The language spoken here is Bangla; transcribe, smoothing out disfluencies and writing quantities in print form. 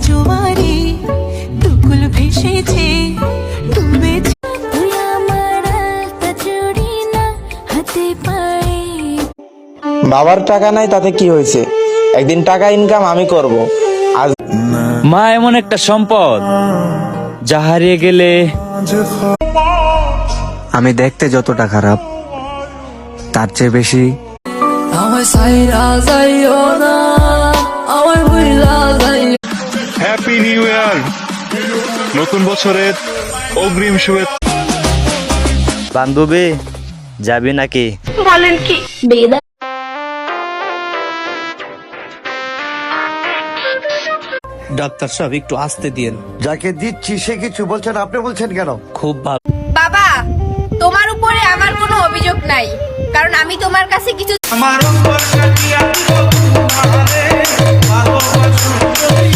জোয়ারে দুকুল ভেসেছে ডুবেছে তুই আমার আলতা চুড়ি না হাতে পায়ে। বাবার টাকা নাই তাতে কি হয়েছে, একদিন টাকা ইনকাম আমি করব। আজ মা এমন একটা সম্পদ যা হারিয়ে গেলে আমি দেখতে যতটা খারাপ তার চেয়ে বেশি হ্যাপি নিউ ইয়ার, নতুন বছরের অগ্রিম শুভেচ্ছা। বান্ধবী যাবি নাকি? ডাক্তার সাহেব একটু আসতে দিন। যাকে দিচ্ছি সে কিছু বলছেন, আপনি বলছেন কেন? খুব ভালো। বাবা, তোমার উপরে আমার কোনো অভিযোগ নাই, কারণ আমি তোমার কাছে কিছু